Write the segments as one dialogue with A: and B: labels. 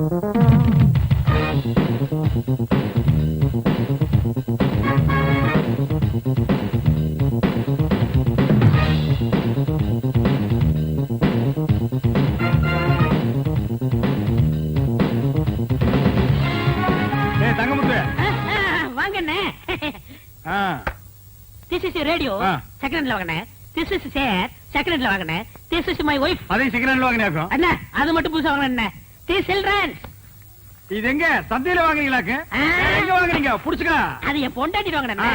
A: This is your radio. Second hand வாங்கனே. This is chair. Second hand வாங்கனே. This is my wife.
B: அதே second hand வாங்கனேக்கோ.
A: அண்ணா, அது மட்டும் புதுசா வாங்கனே. This children.
B: இது எங்க சந்தையில வாங்குறீங்களாக்கு? எங்க வாங்குறீங்க? புடிச்சுக்க.
A: அது என் பொண்டாட்டி வாங்கனே.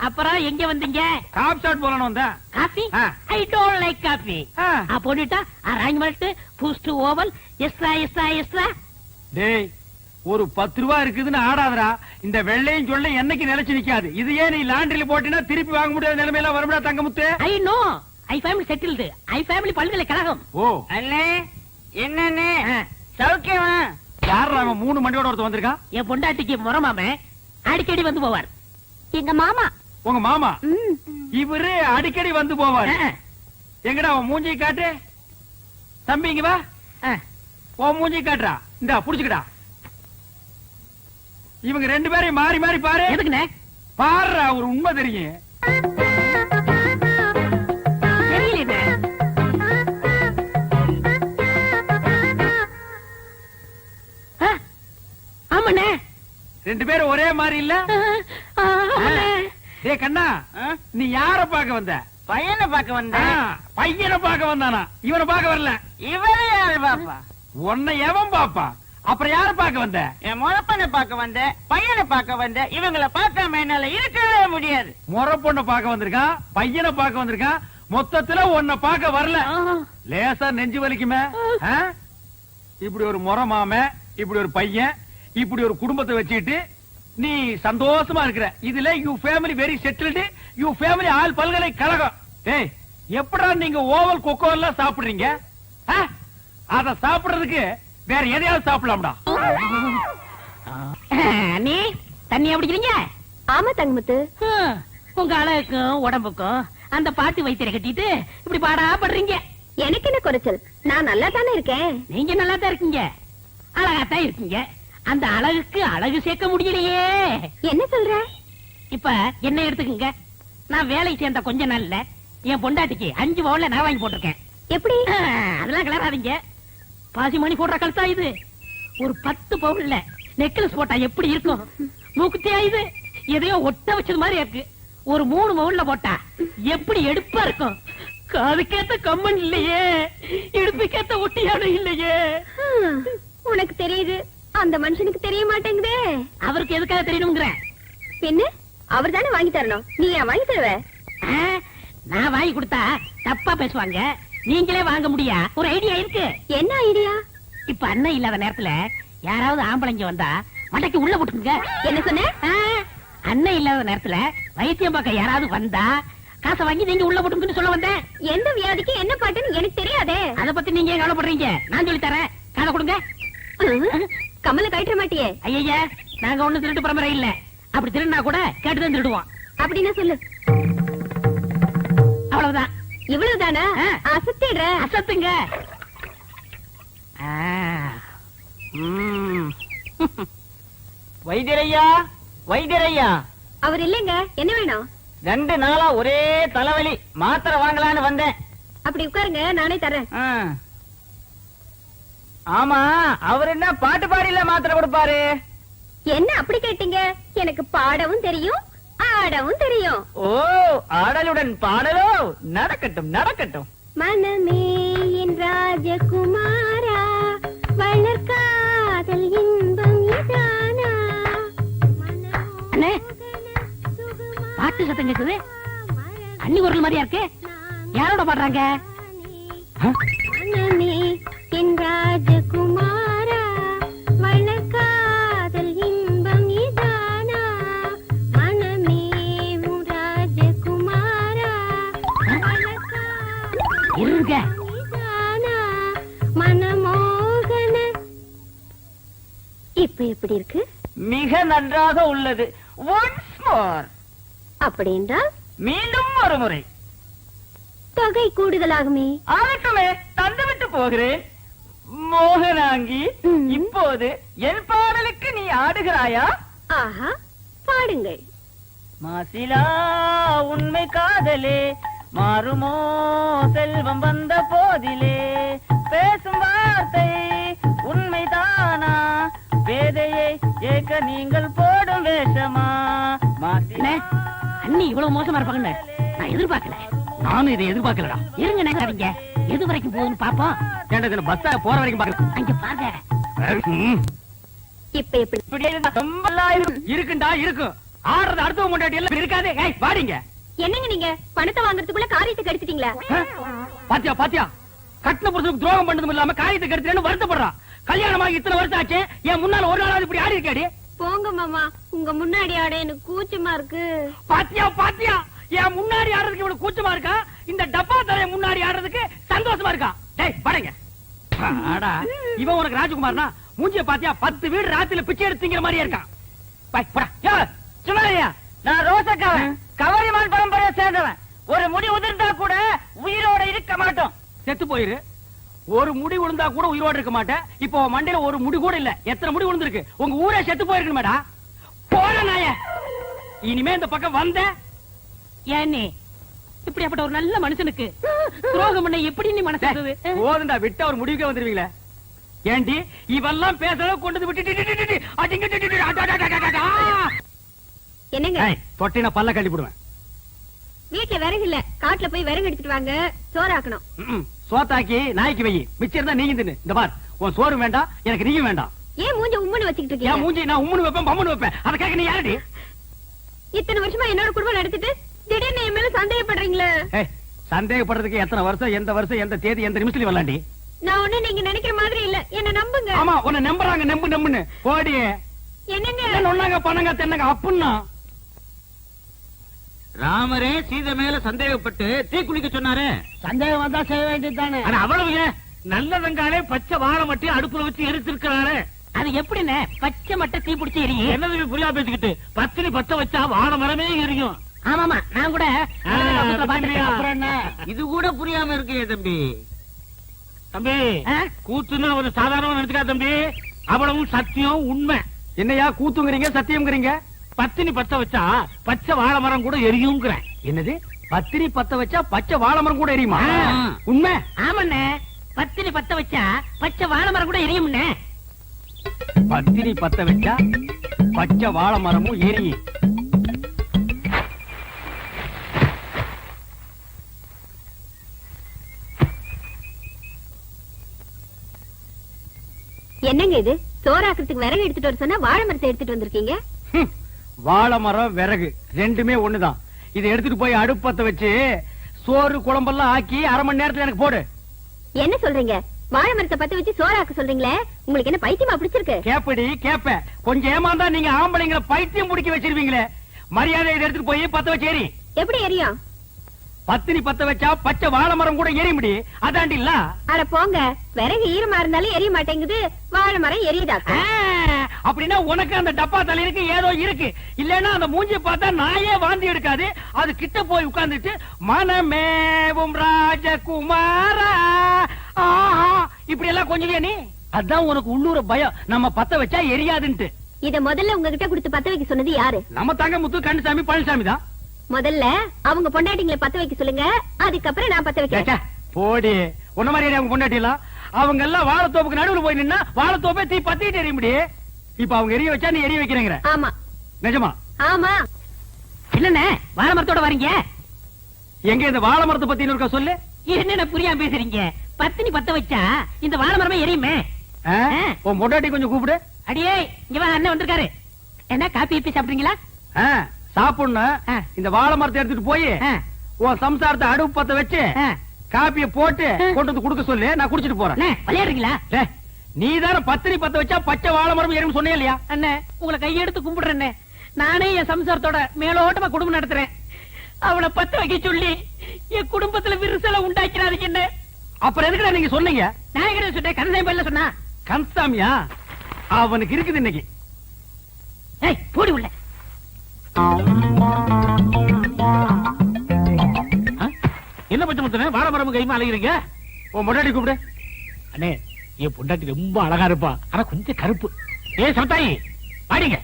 A: அப்புறம் எங்க வந்தீங்க?
B: காபி ஷாட் போறணும் வந்தா.
A: Coffee? I don't like coffee. போடிட்டா arrangement push to oval extra. டேய்,
B: ஒரு 10 ரூபாய் இருக்குதுன்னு ஆடாதடா. இந்த வெள்ளையும் சொல்ல என்னைக்கு நிலைச்சு நிக்காது. இது ஏன் நீ லாண்டரியில போட்டினா திருப்பி வாங்க முடியாத நிலைமையில வரும்டா Thangamuthu.
A: I know, I family settled. I family பல்கலைக்கழகம்.
B: ஓ
C: அண்ணே, என்னண்ணே சௌக்கியமா?
B: யாரா அவன் 3 மண்டியோட ஒருத்தர் வந்திருக்கான்?
A: என் பொண்டாட்டிக்கு முறமாம அடிக்கடி வந்து போவார்.
D: எங்க மாமா.
B: உங்க மாமா? இவரு அடிக்கடி வந்து போவார். எங்கடா அவன் மூஞ்சி காட்டு. தம்பி இங்க வா. உன் மூஞ்சி காட்டுறா. இந்தா புடிச்சுக்கடா. இவங்க 2 பேரையும் மாறி மாறி பாரு.
A: எதுக்குண்ணே?
B: பாருடா, ஒரு உண்மை தெரியும்.
A: தெரியல. ஆமாண்ணே,
B: 2 பேரும் ஒரே மாதிரி இல்ல? டேய் கண்ணா, நீ யார பாக்க வந்த?
C: பையனை பார்க்க வந்தேன்.
B: பையனை பாக்க வந்தானா? இவனை பாக்க வரல.
C: இவரே யாரு பாப்பா?
B: உன்னை எவன் பாப்பா? அப்புறம் யார பாக்க வந்த?
C: என் முறப்பனை பார்க்க வந்தேன், பையனை பார்க்க வந்தேன். இவங்களை பார்க்காம என்னால இருக்கவே முடியாது.
B: முறை பொண்ணை பாக்க வந்திருக்கான், பையனை பாக்க வந்திருக்கான். மொத்தத்துல உன்னை பாக்க வரல. லேசா நெஞ்சு வலிக்குமே. இப்படி ஒரு முறை மாம, இப்படி ஒரு பையன், இப்படி ஒரு குடும்பத்தை வச்சுட்டு நீ சந்தோஷமா இருக்கிற. இதுல you family very settled. You family all பல்கலைக்கழகம். டேய், எப்படா நீங்க ஓவல் கொக்கோ எல்லாம் சாப்பிடுறீங்க? அத சாப்பிடுறதுக்கு வேற எதையாவது சாப்பிடலாம்டா.
A: நீ தண்ணி பிடிக்கிறீங்க?
D: ஆமா தங்கமுத்து.
A: உங்க அழகுக்கும் உடம்புக்கும் அந்த பாட்டு வைத்தியரை கட்டிட்டு இப்படி பாடா படுறீங்க.
D: எனக்கு என்ன குறைச்சல்? நான் நல்லா தானே இருக்கேன்.
A: நீங்க நல்லா தான் இருக்கீங்க, அழகாத்தான் இருக்கீங்க. அந்த அழகுக்கு அழகு சேர்க்க முடியலையே.
D: என்ன சொல்ற?
A: இப்ப என்ன எடுத்துக்கங்க. நான் வேலை சேர்ந்த கொஞ்ச நாள்ல என் பொண்டாட்டிக்கு 5 பவுன்ல நான் வாங்கி போட்டிருக்கேன்.
D: எப்படி?
A: அதெல்லாம் கிளறாதீங்க. பாசி மணி போடுற கழுத்தா இது. ஒரு 10 பவுன்ல நெக்லஸ் போட்டா எப்படி இருக்கும்? மூக்குத்தியா இது? எதையோ ஒட்ட வச்சது மாதிரி இருக்கு. ஒரு 3 பவுன்ல போட்டா எப்படி எடுப்பா இருக்கும்? காதுக்கேத்த கம்மன் இல்லையே, இடுப்புக்கேத்த ஒட்டியானம் இல்லையே.
D: உனக்கு தெரியுது, அந்த மனுஷனுக்கு தெரிய மாட்டேங்குதே.
A: அவருக்கு எதுக்காக தெரியணுங்கிற?
D: பின்ன அவர் தானே வாங்கி தரணும். நீ ஏன் வாங்கி தருவ?
A: நான் வாங்கி கொடுத்தா தப்பா பேசுவாங்க. நீங்களே வாங்க முடியா? ஒரு ஐடியா இருக்கு.
D: என்ன ஐடியா?
A: இப்ப அண்ணன் இல்லாத நேரத்துல யாராவது ஆம்பளைங்க வந்தா மண்டைக்கு உள்ள போட்டுங்க.
D: என்ன சொன்ன?
A: அண்ணன் இல்லாத நேரத்துல வைத்தியம் பார்க்க யாராவது வந்தா காசை வாங்கி நீங்க உள்ள போட்டுங்கன்னு சொல்ல வந்தேன்.
D: எந்த வியாதிக்கு என்ன பாட்டுன்னு எனக்கு தெரியாதே.
A: அத பத்தி நீங்க கவலைப்படுறீங்க. நான் சொல்லி தரேன். காதை கொடுங்க.
D: கமல கட்ட மாட்டியே?
A: ஐயா, நாங்க ஒண்ணு திருட்டு பரம்பரை இல்ல. அப்படி திருடினா கூட கேட்டுதான் திருடுவோம்.
D: அப்படின்னா சொல்லு.
A: அவ்வளவுதான்.
D: இவ்வளவுதானா? அசத்திடுற.
A: அசத்துங்க.
C: வைத்தியரையா, வைத்தியரையா.
D: அவர் இல்லைங்க. என்ன வேணும்?
C: 2 நாளா ஒரே தலைவலி. மாத்திரை வாங்கலான்னு வந்தேன்.
D: அப்படி உட்காருங்க, நானே தரேன்.
C: ஆமா, அவர் என்ன பாட்டு பாடியில மாத்திரை கொடுப்பாரு?
D: என்ன அப்படி கேட்டீங்க? எனக்கு பாடவும் தெரியும், ஆடவும் தெரியும்.
C: ஓ, ஆடலுடன் பாடலோ? நடக்கட்டும் நடக்கட்டும்.
D: மனமே என் ராஜகுமாரா, வளர்காதல் இன்பம் இதானா?
A: அண்ணே, பாட்டு சத்தம் கேக்குது. அண்ணி குரல் மாதிரியா இருக்கு. யாரோட பாடுறாங்க?
D: மனமே என் ராஜகுமாரா, வளர்காதல் இன்பம் இதானா? மனமே உன் ராஜகுமாரா,
A: இருங்க.
D: மனமோகன. இப்ப எப்படி இருக்கு?
C: மிக நன்றாக உள்ளது. Once more.
D: அப்படின்றால்
C: மீண்டும் ஒரு முறை.
D: தொகை கூடுதலாகுமே.
C: ஆகட்டுமே, தந்துவிட்டு போகிறேன். மோகனாங்கி இப்போது என் பாடலுக்கு நீ ஆடுகிறாயா?
D: ஆஹா, பாடுங்கள்.
C: மாசிலா உண்மை காதலே மாறுமோ செல்வம் வந்த போதிலே, பேசும் வார்த்தை உண்மைதானா, வேதையை ஏக்க நீங்கள் போடும் வேஷமா?
A: அண்ணே, அண்ணி இவ்வளவு மோசமா இருப்பாங்கன்னு நான் எதிர்பார்க்கல.
B: நானும் இதை எதிர்பார்க்கலடா.
A: இருங்க நினைக்காதீங்க, எது வரைக்கும் போகுதுன்னு பாப்போம்.
B: ஏன்டா இதுல பஸ்ஸா போற வரைக்கும் பாக்கலாம்.
A: அங்க பாருங்க.
D: இப்ப எப்படி?
C: இப்படி இருந்தா ரொம்ப நல்லா இருக்கும்.
B: இருக்குண்டா இருக்கும். ஆடுறது அடுத்தவங்க கொண்டாடி எல்லாம் இருக்காது. ஏய் வாடிங்க.
D: என்னங்க நீங்க பணத்தை வாங்குறதுக்குள்ள காரியத்தை கெடுத்துட்டீங்களா?
B: பாத்தியா பாத்தியா, கட்டின புருஷனுக்கு துரோகம் பண்ணதும் இல்லாம காரியத்தை கெடுத்துறேன்னு வருத்தப்படுறான். கல்யாணமாகி இத்தனை வருஷம் ஆச்சு, என் முன்னால ஒரு நாளாவது இப்படி ஆடி இருக்காடி.
D: போங்க மாமா, உங்க முன்னாடி ஆட எனக்கு கூச்சமா இருக்கு.
B: பாத்தியா பாத்தியா, என் முன்னாடி ஆடுறதுக்கு இவ்வளவு கூச்சமா இருக்கா, இந்த டப்பா தலைய முன்னாடி ஆடுறதுக்கு சந்தோஷமா இருக்கா. டேய் பாருங்க. ஆடா, இவன் உனக்கு ராஜகுமார்னா மூஞ்சிய பாத்தியா 10 வீடு ராத்திரில பிச்சை எடுத்துங்கிற மாதிரியே இருக்கான். பாய் போடா. யோ சும்மாரியா,
C: நான் ரோசக்காரன், கவரிமான் பரம்பரையை சேர்ந்தவன். ஒரு முடி உதிர்ந்தா கூட உயிரோட இருக்க மாட்டோம்.
B: செத்து போயிரு. ஒரு முடி விழுந்தா கூட உயிரோட இருக்க மாட்டேன். இப்போ உன் மண்டையில ஒரு முடி கூட இல்ல. எத்தனை முடி விழுந்திருக்கு? உங்க ஊரே செத்து போயிருக்கு மேடா. போற நாய, இனிமே இந்த பக்கம் வந்த
A: ஏன்னே இப்படியாப்பட்ட ஒரு நல்ல மனுஷனுக்கு துரோகம் பண்ண எப்படி நீ மனசு?
B: போதுண்டா, விட்டா ஒரு முடிவுக்கே வந்துருவீங்களே. ஏண்டி இவெல்லாம் பேசுறத கொண்டு விட்டு
D: என்னங்க
B: தொட்டின பல்ல கட்டிவிடுவேன்.
D: வீட்டுல விறகு இல்ல, காட்டுல போய் விறகு எடுத்துட்டு வாங்க, சோறாக்கணும்.
B: சோத்தாக்கி நாய்க்கு வை, மிச்சம் இருந்தா நீங்க தின்னு. இந்த பார், உன் சோறு வேண்டாம், எனக்கு நீயும் வேண்டாம்.
D: ஏன் மூஞ்ச உம்முன்னு வச்சுக்கிட்டு
B: என்
D: இருக்கீங்க?
B: மூஞ்சி நான் உம்முன்னு வைப்பேன், பம்முன்னு வைப்பேன். அதை கேட்க நீ யாரடி?
D: இத்தனை வருஷமா என்னோட குடும்பம் நடத்திட்டு திடீர்னு என் மேல சந்தேகப்படுறீங்களே.
B: ஏய், சந்தேகப்படுறதுக்கு எத்தனை வருஷம், எந்த வருஷம், எந்த தேதி, எந்த நிமிஷத்துல வரலாண்டி?
D: நான் ஒண்ணு நீங்க நினைக்கிற மாதிரி இல்ல, என்ன நம்புங்க.
B: ஆமா, உன்னை நம்புறாங்க, நம்புன்னு போடி.
D: என்னங்க
B: ஒன்னாங்க பண்ணங்க தென்னங்க அப்புன்னா.
C: ராமரே சீதை மேல சந்தேகப்பட்டு தீ குளிக்க சொன்னாரு.
A: சந்தேகம் வந்தா செய்ய வேண்டியதுதானே.
C: அவ்வளவு நல்ல வெங்காலே பச்சை வாழை மட்டும் அடுப்புல வச்சு எரிச்சிருக்கிறாரு.
A: அது எப்படின்னு பச்சை மட்டை தீ பிடிச்சி எரியும்?
C: என்னது புரியா பேசிக்கிட்டு, பத்தினி பத்த வச்சா வாழை மரமே எரியும்.
A: ஆமாமா, நான் கூட
C: அப்புறம் என்ன? இது கூட புரியாம இருக்கே தம்பி. தம்பி, கூத்துன்னு ஒரு சாதாரண நினைச்சுக்கா தம்பி, அவ்வளவும் சத்தியம் உண்மை.
B: என்னையா கூத்துங்கிறீங்க, சத்தியம்ங்கிறீங்க?
C: பத்தினி பத்த வச்சா பச்சை வாழை மரம் கூட எரியுங்கிறேன்.
B: என்னது, பத்திரி பத்த வச்சா பச்சை வாழை மரம் கூட எரியுமா? உண்மை.
A: ஆமாண்ணே, பத்தினி பத்த வச்சா பச்சை வாழை மரம் கூட எரியும்ண்ணே.
B: பத்திரி பத்த வச்சா பச்சை வாழை மரமும் எரியும்.
D: என்னங்க இது, சோறாக்குறதுக்கு விறகு எடுத்துட்டு வர சொன்னா வாழை மரத்தை எடுத்துட்டு வந்திருக்கீங்க.
B: வாழை மரம் விறகு ரெண்டுமே ஒண்ணுதான். இதை எடுத்துட்டு போய் அடுப்பத்த வச்சு சோறு குழம்பெல்லாம் ஆக்கி 1/2 மணி நேரத்துல எனக்கு போடு.
D: என்ன சொல்றீங்க? வாழை மரத்தை பத்த வச்சு சோறாக்க சொல்றீங்களே, உங்களுக்கு என்ன பைத்தியமா பிடிச்சிருக்கு?
B: கேப்படி கேப்ப, கொஞ்சம் ஏமாந்தா நீங்க ஆம்பளைங்களை பைத்தியம் முடிக்க வச்சிருவீங்களே. மரியாதை இதை எடுத்துட்டு போய் பத்த வச்சு எரி.
D: எப்படி எரியும்?
B: பத்தினி பத்த வச்சா பச்சை வாழை மரம் கூட எரிய முடி. அதாண்டி இல்ல.
D: அட போங்க, விறகு ஈரமா இருந்தாலும் எரிய மாட்டேங்குது, வாழை மரம் எரியுதாக்கா?
B: அப்படின்னா உனக்கு அந்த டப்பா தலையிருக்கு ஏதோ இருக்கு. இல்லன்னா அந்த மூஞ்சி பார்த்தா நாயே வாந்தி எடுக்காது. அது கிட்ட போய் உட்கார்ந்துட்டு மனமேவும் ராஜகுமாரா இப்படி எல்லாம் கொஞ்சம் நீ. அதான் உனக்கு உள்ளூர பயம், நம்ம பத்த வச்சா எரியாதுன்ட்டு.
D: இத முதல்ல உங்ககிட்ட கொடுத்து பத்த வைக்க சொன்னது யாரு?
B: நம்ம தாங்க முத்து கண்ணுசாமி பழனிசாமி தான்.
D: முதல்ல அவங்க பொண்டாட்டிங்களை பத்த வைக்க சொல்லுங்க, அதுக்கப்புறம் நான் பத்த வைக்கிறேன்.
B: போடி, உன்ன மாதிரி அவங்க பொண்டாட்டிலாம் அவங்க எல்லாம் வாழைத்தோப்புக்கு நடுவுல போய் நின்னா வாழைத்தோப்பே தீ பத்திட்டு எரிய முடியும். இப்ப அவங்க எரிய வச்சா நீ எரிய வைக்கிறேங்கிற?
D: ஆமா.
B: நிஜமா?
D: ஆமா.
A: என்னண்ணே வாழை மரத்தோட வரீங்க?
B: எங்க இந்த வாழை மரத்தை பத்தி இருக்கா சொல்லு.
A: என்ன புரியாம பேசுறீங்க? பத்தினி பத்த வச்சா இந்த வாழை மரமே எரியுமே.
B: உன் பொண்டாட்டி கொஞ்சம் கூப்பிடு.
A: அடியே இங்க வா, அண்ணன் வந்திருக்காரு. என்ன காப்பி இப்பி சாப்பிடுறீங்களா?
B: சாப்பிடணும். இந்த வாழை மரத்தை எடுத்துட்டு போய் உன் சம்சாரத்தை அடுப்பு பத்த வச்சு காப்பிய போட்டு கொண்டு வந்து குடுக்க சொல்லு, நான் குடிச்சிட்டு போறேன்.
A: விளையாடுறீங்களா?
B: நீ தானே பத்திரி பத்த வச்சா பச்சை வாழை மரம் எரியும் சொன்னே இல்லையா?
A: அண்ணே, உங்களை கையெடுத்து கும்பிடுறேன். நானே என் சம்சாரத்தோட மேலோட்டமா குடும்பம் நடத்துறேன். அவளை பத்த வைக்க சொல்லி என் குடும்பத்துல விரிசலை உண்டாக்கிறாதீங்க. என்ன
B: அப்புறம் எதுக்குடா நீங்க சொன்னீங்க?
A: நான் கிட்ட சொன்னேன், கந்தசாமி பல்ல சொன்னா.
B: கந்தசாமியா? அவனுக்கு இருக்குது இன்னைக்கு.
A: போடி உள்ள.
C: என்ன பச்சை முத்தனே வாழை மரம் கைமா அலைகிறீங்க?
B: உன் பொண்டாட்டி கூப்பிடு.
C: அண்ணே, என் பொண்டாட்டி ரொம்ப அழகா இருப்பா, ஆனா கொஞ்சம் கருப்பு. ஏ சமத்தாயி பாடிங்க.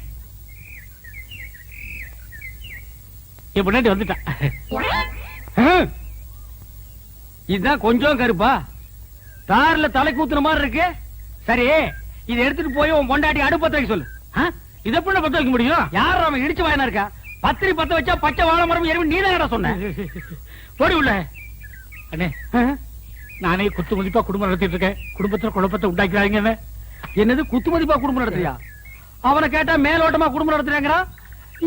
C: என் பொண்டாட்டி வந்துட்டா.
B: இதுதான் கொஞ்சம் கருப்பா, தார்ல தலை கூத்துன மாதிரி இருக்கு. சரி, இதை எடுத்துட்டு போய் உன் பொண்டாட்டி அடுப்பத்த வைக்க சொல்லு.
C: இதை எப்படி பத்த வைக்க முடியும்?
B: யார் அவன் இடிச்சு வாயினா இருக்கா? பத்திரி பத்த வச்சா பச்சை வாழை மரம் எருமை நீதான் சொன்ன.
C: போடி உள்ள. அண்ணே, நானே குத்து மதிப்பா குடும்பம் நடத்திட்டு இருக்கேன், குடும்பத்துல குழப்பத்தை உண்டாக்கிறாங்க.
B: என்னது குத்து மதிப்பா குடும்பம் நடத்துறியா? அவனை கேட்டா மேலோட்டமா குடும்பம் நடத்துறாங்கிறா,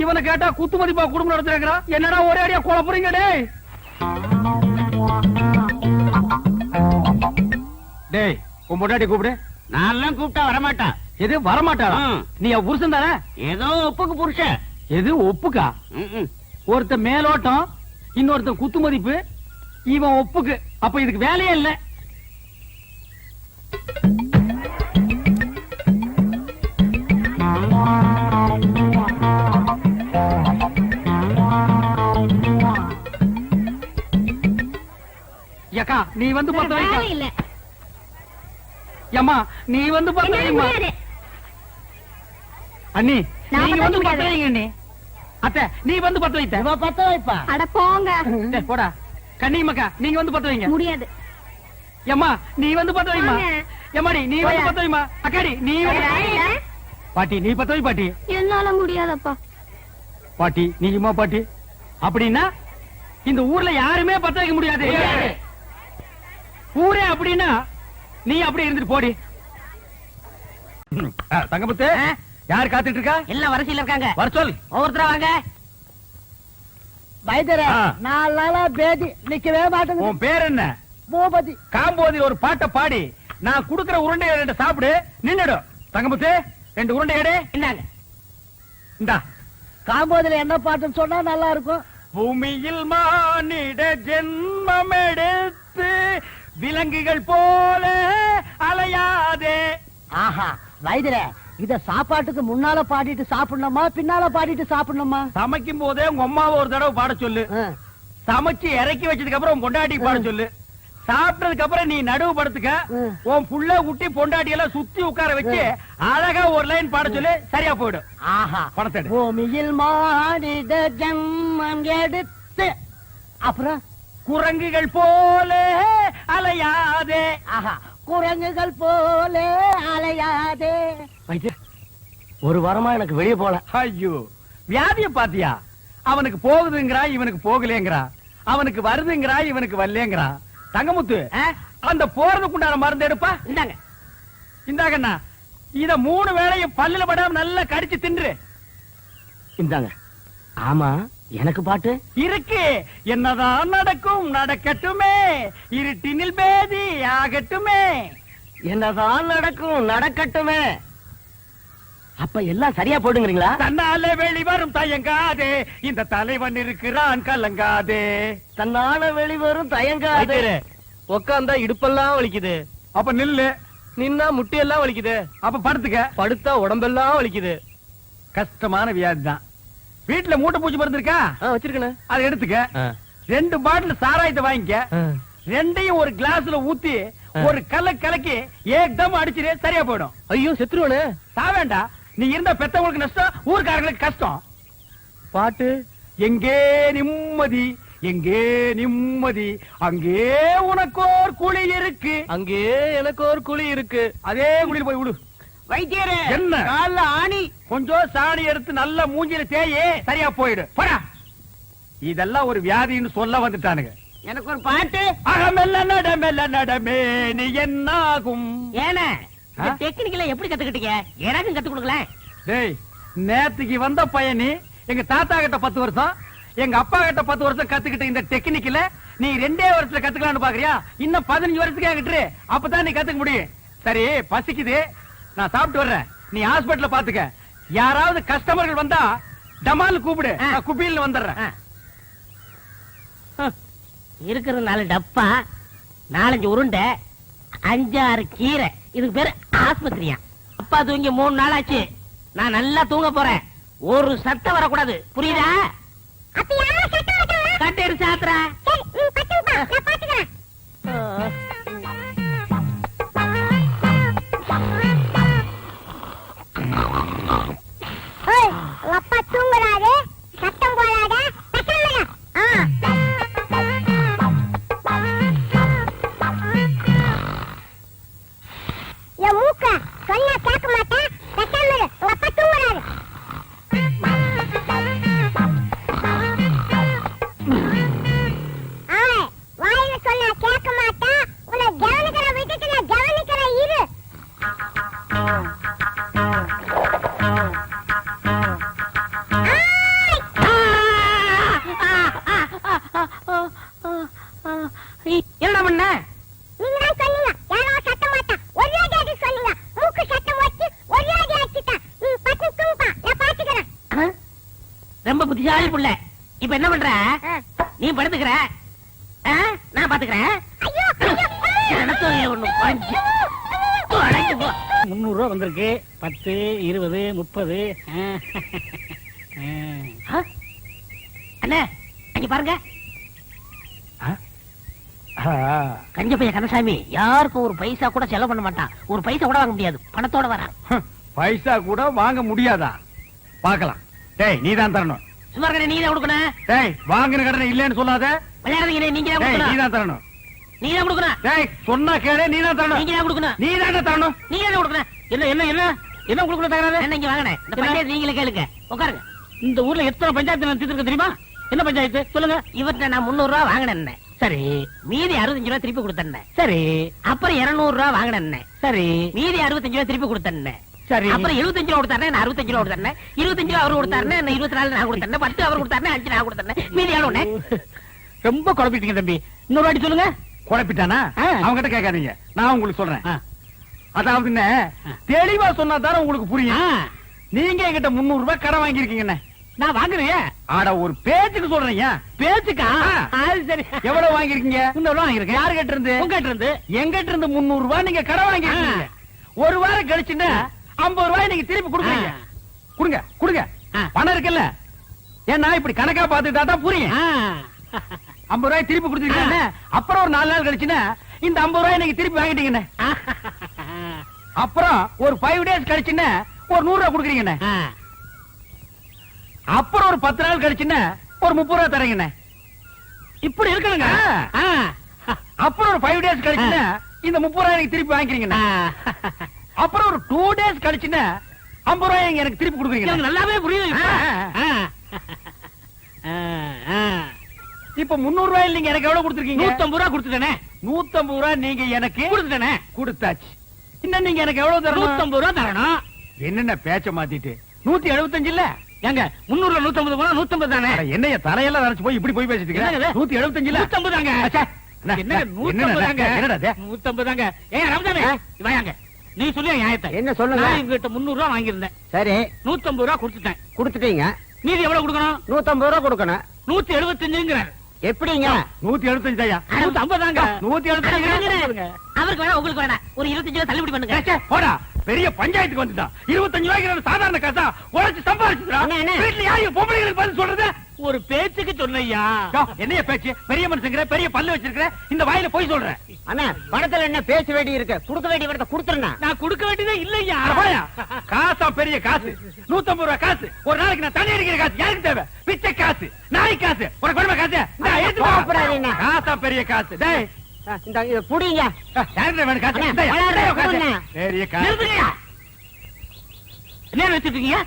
B: இவனை கேட்டா குத்து மதிப்பா குடும்பம் நடத்துறாங்கிறா. என்னடா ஒரே அடியா குழப்பறீங்க? டேய், உன் பொண்டாட்டி கூப்பிடு.
C: நான் கூப்பிட்டா வரமாட்டா.
B: எது வரமாட்டா? நீ புருஷன் தானே?
C: ஏதோ ஒப்புக்கு புருஷன்.
B: எது ஒப்புக்கா? ஒருத்த மேலோட்டம், இன்னொருத்த குத்து மதிப்பு, இவன் ஒப்புக்கு. அப்ப இதுக்கு வேலையே இல்ல. யக்கா, நீ வந்து பத்த
D: வேலை
B: வைக்க.
D: இல்ல.
B: ஏம்மா, நீ வந்து பத்த
D: என்னால
B: வைமா.
D: முடியாது.
B: அண்ணி,
D: நான்
B: நீங்க வந்து
D: பத்த
B: பத்த வைங்க அண்ணி. அத்தை, நீ வந்து பத்த வைத்த.
C: பத்த வைப்பா.
D: அட போங்க.
B: டேய், போடா. கண்ணியம்மாக்கா, நீங்க வந்து பத்த வைங்க.
D: முடியாது.
B: ஏம்மா, நீ வந்து பத்த வைமா.
D: வாங்க.
B: ஏமாடி, நீ வந்து
D: போயா.
B: பத்த வைமா. அக்காடி, நீ வந்து
D: வேலை இல்ல.
B: பாட்டி, நீ பத்த வை பாட்டி.
D: என்னால முடியாதப்பா.
B: பாட்டி, நீங்கம்மா பாட்டி. அப்படின்னா இந்த ஊர்ல யாருமே பத்த வைக்க முடியாது. ஊரே அப்படின்னா நீ அப்படி இருந்துட்டு போடி. தங்கமுத்து, யார் காத்துட்டு இருக்கா?
A: எல்லாம் வரிசையில இருக்காங்க.
B: வர சொல்.
A: ஒவ்வொருத்தரா வாங்க.
E: வைத்தியரே,
B: ஆ.
E: 4 நாளா பேதி நிக்கவே மாட்டேங்குது.
B: உன் பேர் என்ன?
E: பூபதி.
B: காம்போதி ஒரு பாட்டை பாடி நான் குடுக்கிற உருண்டையை 2 சாப்பிடு, நின்னுடு. தங்கமுத்து, 2 உருண்டை எடு.
A: என்னங்க?
B: இந்தா.
E: காம்போதில என்ன பாட்டுன்னு சொன்னா நல்லா இருக்கும்.
B: பூமியில் மானிட ஜென்மம் எடுத்து விலங்குகள் போல அலையாதே.
E: ஆஹா, வைத்தியரே, இத சாப்பாட்டுக்கு முன்னால பாடிட்டு சாப்பிடணுமா பின்னால பாடிட்டு சாப்பிடணுமா?
B: சமைக்கும் போதே உங்க அம்மாவை ஒரு தடவை பாட சொல்லு.
E: ஆ.
B: சமைச்சு இறக்கி வச்சதுக்கு அப்புறம் உன் பொண்டாட்டி பாட சொல்லு. சாப்பிட்டதுக்கு அப்புறம் நீ நடுவு படுத்துக்க.
E: ம்.
B: உன் புள்ள குட்டி பொண்டாட்டி எல்லாம் சுத்தி உட்கார வச்சு அழகா ஒரு லைன் பாட சொல்லு, சரியா போயிடும்.
E: ஆஹா,
B: பணத்தை எடு.
E: பூமியில் மானிட ஜென்மம் எடுத்து அப்புறம்
B: குரங்குகள் போல அலையாதே.
E: ஆஹா, குரங்குகள் போல அலையாதே. ஒரு வாரமா எனக்கு வெளியே போல.
B: ஐயோ, வியாதிய பாத்தியா? அவனுக்கு போகுதுங்கிறா, இவனுக்கு போகலேங்கிறா. அவனுக்கு வருதுங்கிறா, இவனுக்கு வரலேங்கிறா. தங்கமுத்து, அந்த போறதுக்குண்டான மருந்து எடுப்பா.
A: இந்தாங்க.
B: இந்தாங்கண்ணா, இத 3 வேளையும் பல்லுல படாம நல்லா கடிச்சு தின்று.
E: இந்தாங்க. ஆமா, எனக்கு பாட்டு
B: இருக்கு. என்னதான் நடக்கும் நடக்கட்டுமே, இருட்டினில் பேதி ஆகட்டுமே.
E: என்னதான் நடக்கும் நடக்கட்டுமே. அப்ப எல்லாம் சரியா போடுங்கிறீங்களா?
B: தன்னால வெளிவரும் தயங்காதே, இந்த தலைவன் இருக்கிறான் கலங்காதே.
E: தன்னால வெளிவரும் தயங்காது.
C: உக்காந்தா இடுப்பெல்லாம் வலிக்குது,
B: அப்ப நில்லு.
C: நின்னா முட்டியெல்லாம் வலிக்குது,
B: அப்ப படுத்துக்க.
C: படுத்தா உடம்பெல்லாம் வலிக்குது.
B: கஷ்டமான வியாதி தான். வீட்டுல மூட்டை பூச்சி மருந்து இருக்கா?
C: வச்சிருக்கேன்.
B: அதை எடுத்துக்க. 2 பாட்டில் சாராயத்தை வாங்கிக்க. 2ஐயும் ஒரு கிளாஸ்ல ஊத்தி ஒரு கலக்கி ஏக்தம் அடிச்சிரு, சரியா போயிடும்.
C: ஐயோ செத்துருவனே.
B: சாவேண்டா. நீ இருந்தா பெத்தவங்களுக்கு நஷ்டம், ஊர்க்காரங்களுக்கு கஷ்டம்.
C: பாட்டு
B: எங்கே நிம்மதி, எங்கே நிம்மதி, அங்கே உனக்கோர் குழி இருக்கு.
C: அங்கே எனக்கு ஒரு குழி இருக்கு.
B: அதே குழியில் போய் விடு.
A: வைத்தியரே,
B: என்ன?
A: கால்ல ஆணி.
B: கொஞ்சம் சாணி எடுத்து நல்ல மூஞ்சில தேயே, சரியா போயிடு. போடா. இதெல்லாம் ஒரு வியாதின்னு சொல்ல வந்துட்டானுங்க.
A: எனக்கு ஒரு பாட்டு.
B: அகமெல்ல நடமெல்ல நடமே நீ என்னாகும்.
A: ஏன டெக்னிக்கல எப்படி கத்துக்கிட்டீங்க? எனக்கும் கத்து கொடுக்கல.
B: டேய், நேத்துக்கு வந்த பையனி எங்க தாத்தா கிட்ட 10 வருஷம், எங்க அப்பா கிட்ட 10 வருஷம் கத்துக்கிட்ட இந்த டெக்னிக்கல நீ 2 வருஷத்துல கத்துக்கலாம்னு பாக்குறியா? இன்னும் 15 வருஷத்துக்கு என்கிட்ட அப்பதான் நீ கத்துக்க முடியும். சரி, பசிக்குது, நான் சாப்பிட்டு வர்றேன். நீ ஹாஸ்பிடல்ல பாத்துக்க. யாராவது கஸ்டமர்கள் வந்தா டமால் கூப்பிடு, நான் குபியில் வந்துடுறேன்.
A: இருக்கிற 4 டப்பா, 4-5 உருண்டை, 5-6 கீரை. இதுக்கு பேரு ஆஸ்பத்திரியா? அப்பா தூங்கி 3 நாள் ஆச்சு. நான் நல்லா தூங்க போறேன். ஒரு சத்தம் வரக்கூடாது, புரியுதா? கட்டேரு சாத்திர.
D: ஏய், உங்க அப்பா தூங்குறாரு, சத்தம் போடாத, பேசாம. என் மூக்க சொன்னா கேட்க மாட்டேன், பேசாம இரு. உங்க அப்பா தூங்குறாரு. வாயில சொன்னா கேட்க மாட்டேன், உன்னை கவனிக்கிற விட்டுட்டு நான் கவனிக்கிறேன் இரு.
A: என்ன பண்ண?
D: நீங்க தான் சொன்னீங்க யாரோ சத்த மாட்டான், ஒரே அடி சொன்னீங்க. மூக்கு சத்தம் வச்சு ஒரே அடி அடிச்சிட்டான். நீ பட்டு தூங்குப்பா, நான் பாத்துக்கிறேன்.
A: ரொம்ப புத்திசாலி புள்ள. இப்ப என்ன பண்ற? நீ படுத்துக்கிற, நான் பாத்துக்கிறேன்.
D: ஐயோ, ஐயோ,
A: எனக்கு ஒண்ணு பஞ்சு. அடங்கி போ.
C: 300 ரூபா வந்திருக்கு. 10, 20, 30.
A: அண்ணே, அங்க பாருங்க. கஞ்ச பையன் கந்தசாமி யாருக்கும் ஒரு பைசா கூட செலவு பண்ண மாட்டான். ஒரு பைசா கூட வாங்க முடியாது, பணத்தோட வரான்.
B: பைசா கூட வாங்க முடியாதா? பாக்கலாம். டேய் நீ தான் தரணும்.
A: சும்மா இருக்க, நீ தான் கொடுக்கணும்.
B: டேய் வாங்கின கடனை இல்லன்னு சொல்லாத.
A: விளையாடுறீங்க, நீங்க தான்
B: டேய் நீ
A: கொடுக்கணும்.
B: தான் தரணும்.
A: நீ தான் கொடுக்கணும்.
B: டேய் சொன்னா கேளு, நீ தான் தரணும்.
A: நீங்க தான் கொடுக்கணும்.
B: நீ தான் தரணும்.
A: நீங்க தான் கொடுக்கணும்.
C: என்ன என்ன என்ன என்ன உங்களுக்கு தகராறு?
A: என்ன இங்க வாங்கினேன். இந்த பஞ்சாயத்து நீங்களே கேளுங்க. உட்காருங்க.
C: இந்த ஊர்ல எத்தனை பஞ்சாயத்து நடத்திட்டு தெரியுமா? என்ன பஞ்சாயத்து சொல்லுங்க.
A: இவர்கிட்ட நான் 300 ரூபா வாங்கினேன்.
C: சரி
A: மீதி 65 ரூபா திருப்பி கொடுத்தேன்.
C: சரி
A: அப்புறம் 200 ரூபா வாங்கினேன்.
C: சரி
A: மீதி 65 ரூபா திருப்பி கொடுத்தேன்.
C: சரி
A: அப்புறம் 75 ரூபா கொடுத்தாரு, நான் 65 ரூபா கொடுத்தேன். 25 ரூபா அவரு கொடுத்தாரு, நான் 24 நான் கொடுத்தேன். 10 அவர் கொடுத்தாரு, 5 நான் கொடுத்தேன். மீதி எவ்வளவு?
C: ரொம்ப குழப்பிட்டீங்க தம்பி. இன்னொரு வாட்டி சொல்லுங்க.
B: குழப்பிட்டானா?
C: ஆ.
B: அவங்கிட்ட கேட்காதீங்க, நான் உங்களுக்கு சொல்றேன்.
C: ஆ.
B: அதாவது என்ன, தெளிவா சொன்னா தானே உங்களுக்கு
C: ஆ,
B: புரியும். நீங்க என்கிட்ட 300 ரூபாய் கடன் வாங்கிருக்கீங்க.
C: நான் வாங்குறேன்.
B: ஆட ஒரு பேச்சுக்கு சொல்றீங்க.
C: பேச்சுக்கா? அது சரி.
B: எவ்வளவு வாங்கிருக்கீங்க?
C: இந்த எவ்வளவு வாங்கிருக்கேன்?
B: யாரு கிட்ட இருந்து?
C: உங்ககிட்ட இருந்து.
B: எங்கிட்ட இருந்து 300 ரூபாய் நீங்க கடன் வாங்கிருக்கீங்க. ஒரு வாரம் கழிச்சுன்னா 50 ரூபாய் நீங்க திருப்பி கொடுக்குறீங்க. கொடுங்க கொடுங்க.
C: ஆ.
B: பணம் இருக்குல்ல, ஏன்னா இப்படி கணக்கா பாத்துட்டா தான் புரியும்.
C: ஆ.
B: 50 ரூபாய் திருப்பி கொடுத்துருக்கீங்க. அப்புறம் ஒரு 4 நாள் கழிச்சுன்னா இந்த 50 ரூபாய் நீங்க திருப்பி வாங்கிட்டீங்க. அப்புறம் ஒரு 5 டேஸ் கழிச்சுன்னா ஒரு 100 ரூபாய் கொடுக்குறீங்க.
C: ஆ.
B: அப்புறம் ஒரு 10 நாள் கழிச்சுன்னா ஒரு 30 ரூபாய் தரீங்க.
C: இப்படி இருக்கணுங்க.
B: ஆ. அப்புறம் ஒரு 5 டேஸ் கழிச்சுன்னா இந்த 30 ரூபாய் நீங்க திருப்பி வாங்கிக்கிறீங்க. அப்புறம் ஒரு 2 டேஸ் கழிச்சுன்னா 50 ரூபாய் நீங்க எனக்கு திருப்பி கொடுக்குறீங்க.
C: எனக்கு நல்லாவே புரியுது இப்ப.
B: ஆ. இப்ப 300 ரூபாய் நீங்க எனக்கு எவ்வளவு கொடுத்துருக்கீங்க?
C: 150 ரூபா கொடுத்துட்டேனே.
B: 150 ரூபாய் நீங்க எனக்கு
C: கொடுத்துட்டேனே.
B: கொடுத்தாச்சு. இன்னும் நீங்க எனக்கு எவ்வளவு தரணும்?
C: 150 ரூபா தரணும்.
B: என்னென்ன பேச்ச மாத்திட்டு 175 இல்ல?
C: ஏங்க 300ல 150 போனா 150 தானே.
B: அட, என்னைய தலையெல்லாம் நரைச்சு போய் இப்படி போய் பேசிட்டு
C: என்னங்க
B: இருக்க?
C: இது?
B: 175 இல்ல?
C: 150 தாங்க.
B: அச்சே. என்ன,
C: என்னங்க 150 தாங்க.
B: என்னடா இது?
C: 150 தாங்க. ஏங்க ரமதானே வாங்க. நீ சொல்லு நியாயத்தை.
E: என்ன சொல்லுங்க.
C: நான் உங்ககிட்ட 300 ரூபா வாங்கியிருந்தேன்.
E: சரி
C: 150 ரூபா கொடுத்துட்டேன்.
E: கொடுத்துட்டீங்க.
C: மீதி எவ்வளவு கொடுக்கணும்?
E: 150 ரூபா கொடுக்கணும்.
C: 175ங்கறார்.
E: எப்படிங்க?
B: 175 ஐயா.
C: 150 தாங்க.
B: 175.
A: அவருக்கு வேணா, உங்களுக்கு வேணா. ஒரு 25 ரூபா தள்ளுபடி பண்ணுங்க.
B: ஏச்சே, போடா. பெரிய பஞ்சாயத்துக்கு வந்துட்டான். 25 ரூபாய்க்கு சாதாரண காசா உழைச்சு சம்பாதிச்சுடா.
E: அண்ணே, அண்ணே.
B: வீட்டுல யாரையும் பொம்பளைங்களுக்கு பதில் சொல்றது?
C: ஒரு பேச்சுக்கு சொன்னையா.
B: யோ, என்னைய பேச்சு? பெரிய மனுஷங்கிற, பெரிய பல்லு வச்சிருக்கிற, இந்த வாயில போய் சொல்ற.
E: அண்ணா பணத்துல என்ன பேச வேண்டி இருக்கு? கொடுக்க வேண்டிய வரத கொடுத்துருங்க.
C: நான் கொடுக்க வேண்டியதே இல்லையா.
B: அட போயா. காசா பெரிய காசு. 150 ரூபாய் காசு. ஒரு நாளைக்கு நான் தண்ணி அடிக்கிற காசு யாருக்கு தேவை? பிச்சை காசு, நாய் காசு, ஒரு குடும்ப காசு. இந்தா, எடுத்து வா.
E: கோவப்படாதீங்க.
B: காசா பெரிய காசு. டேய்,
E: இந்த இத புடிங்க.
B: யாருக்கு வேணும் காசு?
E: அண்ணே,
B: இந்தாயா,
E: அண்ணே,
B: இந்தாயா காசு.
E: கொடுங்க.
B: பெரிய காசு.
C: நிறுத்துங்கயா. என்ன வச்சிட்டு இருக்கீங்க?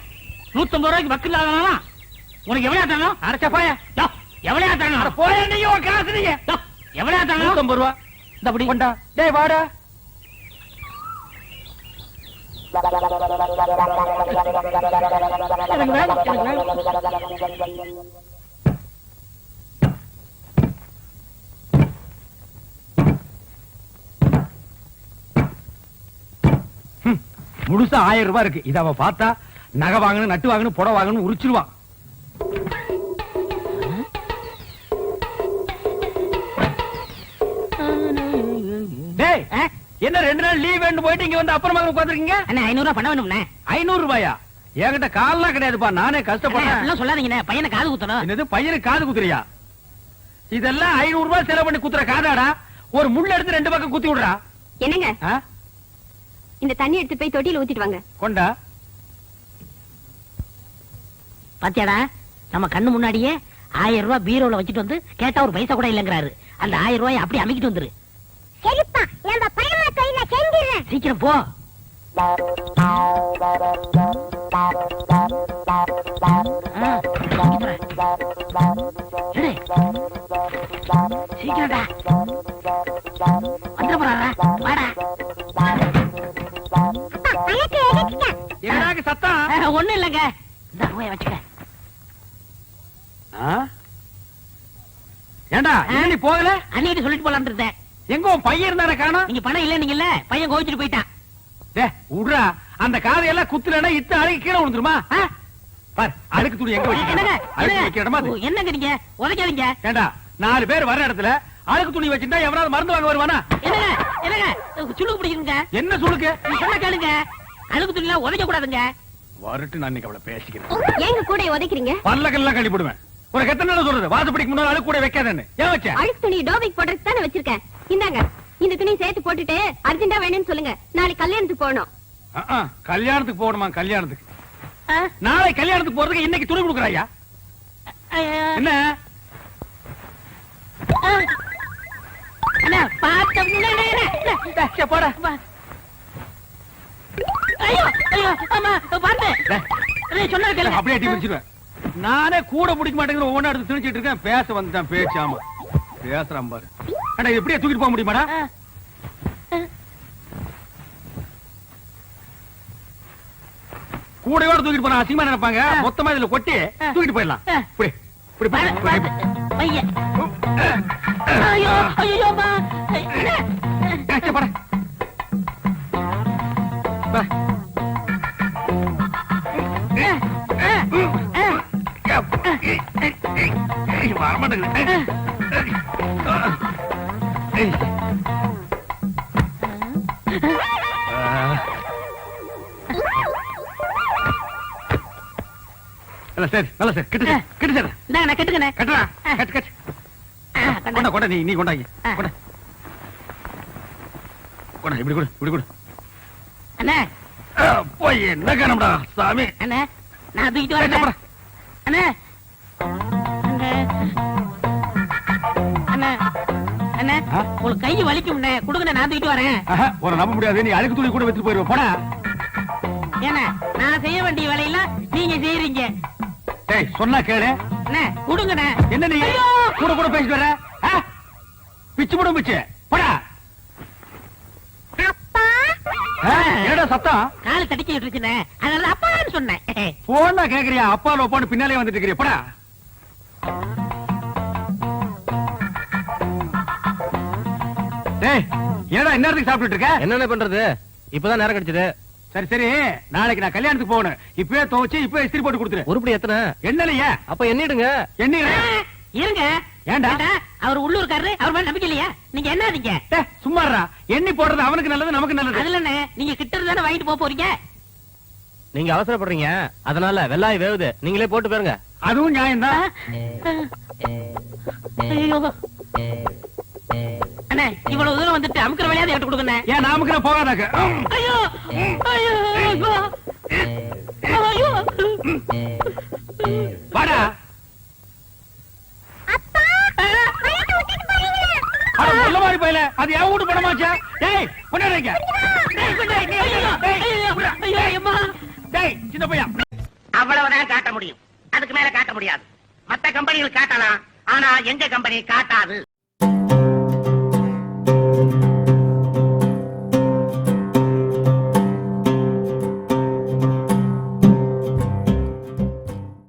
C: 150 ரூபாய்க்கு வக்கில் ஆகலாம். உனக்கு எவ்வளவு தரணும்?
B: அரைச்சா போயா.
C: எவ்வளவு
B: அட
C: தரணும்?
B: போயா, நீங்க உன் காசு நீங்க.
C: எவ்வளவு தரணும்?
B: 150 ரூபாய். இந்த அப்படி கொண்டா. டேய் வாடா.
E: எனக்கு வேணும், எனக்கு வேணும்.
B: முழுசா 1000 ரூபாய் இருக்கு. இத அவ பார்த்தா நகை வாங்கணும், நட்டு வாங்கணும், புடவை வாங்கணும் உரிச்சிருவா. டேய், என்ன 2 நாள் லீவ் வேண்டு போயிட்டு இங்க வந்து அப்புறமா உட்கார்ந்திருக்கீங்க?
A: அண்ணா 500 ரூபா பணம் வேணும்ண்ணே.
B: 500 ரூபாயா? என்கிட்ட கால்லாம் கிடையாதுப்பா, நானே
A: அண்ணே,
B: கஷ்டப்படுறேன்.
A: அப்படிலாம் சொல்லாதீங்கண்ணே. பையனை காது குத்தணும்.
B: என்னது பையனுக்கு காது குத்துறியா? இதெல்லாம் 500 ரூபாய் செலவு பண்ணி குத்துற காதாடா. ஒரு முள்ள எடுத்து 2 பக்கம் குத்தி விடுறா.
D: என்னங்க
B: ஆ?
D: இந்த தண்ணி எடுத்து போய் தொட்டியில ஊத்திட்டு வாங்க.
B: கொண்டா.
A: பாத்தியாடா நம்ம கண்ணு முன்னாடியே 1000 ரூபாய் பீரோல வச்சுட்டு வந்து கேட்டா ஒரு பைசா கூட இல்லங்கிறாரு. அந்த 1000 ரூபாய் அப்படியே அமைக்கிட்டு வந்துரு.
D: சரிப்பா, நம்ம பரம தொழில செஞ்சிடுறேன்.
A: சீக்கிரம் போ. சீக்கிரம்டா வந்துட போறாரா? வாடா.
D: எனக்கு எடுத்துட்டேன்.
B: என்னடாக்கு சத்தம்?
A: ஒண்ணும் இல்லங்க. இந்த ரூபாய் வச்சுக்க.
B: ஏண்டா நீ போகல?
A: அன்னிட்டு சொல்லிட்டு போலான்னு இருந்தேன்.
B: எங்க உன் பையன் இருந்தானே காணோம்?
A: நீங்க பணம் இல்ல நீங்கல்ல, பையன் கோவிச்சுட்டு போயிட்டான்.
B: விடுறா, அந்த காதையெல்லாம் குத்துலன்னா இத்த அழுகி கீழே விழுந்துருமா? பார், அழுக்கு துணி எங்க
A: என்னங்க
B: வச்சிருக்க?
A: என்னங்க நீங்க உதைக்காதீங்க.
B: ஏண்டா 4 பேர் வர இடத்துல அழுக்கு துணி வச்சுட்டா எவனாவது மருந்து வாங்க வருவானா?
A: என்னங்க என்னங்க சுளுக்கு பிடிக்குங்க.
B: என்ன சொல்லுங்க?
A: நீ சொன்ன கேளுங்க. அழுக்கு துணில உதைக்க கூடாதுங்க.
B: வரட்டு நான் இன்னைக்கு அவளை பேசிக்கிறேன்.
D: ஏங்க கூட உதைக்கிறீங்க?
B: பல்லக்கெல்லாம் கழி போடுவேன். ஒரு எத்தனை நாள் சொல்றது வாசப்படிக்கு முன்னாடி அழுக்கு கூட வைக்காதேன்னு. ஏன் வச்ச?
D: அழுக்கு துணி டோபிக் போடுறதுக்கு தானே வச்சிருக்கேன். இந்தாங்க, இந்த துணி சேர்த்து போட்டுட்டு அர்ஜென்டா வேணும்னு சொல்லுங்க. நாளைக்கு கல்யாணத்துக்கு போகணும்.
B: கல்யாணத்துக்கு போகணுமா? கல்யாணத்துக்கு
A: ஆ?
B: நாளை கல்யாணத்துக்கு போறதுக்கு இன்னைக்கு துணி கொடுக்குறாயா? என்ன
A: அண்ணா பாத்த
B: போட?
A: ஐயோ ஐயோ ஆமா பாத்து சொன்னா கேளுங்க.
B: அப்படியே அடி பிடிச்சிருவேன். நானே கூட பிடிக்க மாட்டேங்கிற ஒவ்வொன்றா எடுத்து திணிச்சிட்டு இருக்கேன். பேச வந்துட்டான் பேச்சாமா பேசுறான் பாரு. அடா எப்படியா தூக்கிட்டு போக முடியுமாடா? கூடையோட தூக்கிட்டு போனா அசிங்கமா நினைப்பாங்க. மொத்தமா இதுல கொட்டி தூக்கிட்டு போயிடலாம். இப்படி இப்படி
A: பையன் ஐயோ ஐயோ அம்மா.
B: போட வரமாட்டேங்குது. சரி நல்ல சார் கிட்ட கிட்ட சார்
A: இந்தாங்க கட்டுங்கண்ணே.
B: கட்டுறா கட்டு கட்டு கொண்டா கொண்டா நீ கொண்டாங்க கொண்டா கொண்டா இப்படி கொடு இப்படி கொடு.
A: அண்ணே
B: போய் என்ன காணம்டா சாமி.
A: அண்ணே நான் தூக்கிட்டு வரேன். அண்ணே அண்ணே அண்ணே உங்களுக்கு கை வலிக்கும் கொடுங்க, நான் தூக்கிட்டு வரேன்.
B: ஒரு நம்ப முடியாது. நீ அழுக்கு துணி கூட வச்சுட்டு போயிருவ. போடா.
A: ஏன்னா நான் செய்ய வேண்டிய வேலையெல்லாம் நீங்க செய்யறீங்க.
B: டேய் சொன்னா கேளு.
A: அண்ணே கொடுங்கண்ணே.
B: என்ன நீ கூட கூட பேசிட்டு வர? பிச்சு போடும் பிச்சு. போடா. என்னடா சத்தம்?
A: கால் தடிக்க விட்டுருச்சுண்ணே, அதனால அப்பான்னு சொன்னேன்.
B: போனா கேக்குறியா? அப்பா லோப்பான்னு பின்னாலே வந்துட்டு இருக்கிறியா? போடா. டேய் என்னடா இந்நேரத்துக்கு சாப்பிட்டுட்டு இருக்க?
C: என்னென்ன பண்றது? இப்பதான் நேரம் கிடைச்சது.
B: சரி சரி, நாளைக்கு நான் கல்யாணத்துக்கு போகணும். இப்பவே துவைச்சு இப்பவே இஸ்திரி போட்டு கொடுத்துரு.
C: உருப்படி எத்தனை?
B: என்னலையா?
C: அப்ப எண்ணிடுங்க.
B: என்ன
A: இருங்க.
B: ஏண்டா?
A: அவர் உள்ளூர்காரரு, அவர் மேல நம்பிக்கை இல்லையா? நீங்க என்னதீங்க?
B: சும்மாறா. எண்ணி போடுறது அவனுக்கு நல்லது நமக்கு நல்லது.
A: அதுல நீங்க கிட்ட இருந்தானே வாங்கிட்டு போக போறீங்க.
C: நீங்க அவசரப்படுறீங்க, அதனால வெள்ளாய் வேவுது. நீங்களே போட்டு பாருங்க.
B: அதுவும் நியாயம்தான்.
A: அண்ணே இவ்வளவு தூரம் வந்துட்டு அமுக்கிற வேலையாவது என்கிட்ட கொடுங்க.
B: ஏன் நாமுக்கு போகாதாக்க?
A: ஐயோ ஐயோ ஐயோ
B: வாடா. நல்ல மாதிரி போயில அது என் வீட்டு பணமாச்சா? டேய் கொண்டாடுங்க. டேய் சின்ன பையன்.
E: அவ்வளவுதான் காட்ட முடியும், அதுக்கு மேல காட்ட முடியாது. மத்த கம்பெனிகள் காட்டலாம், ஆனா எங்க கம்பெனி காட்டாது.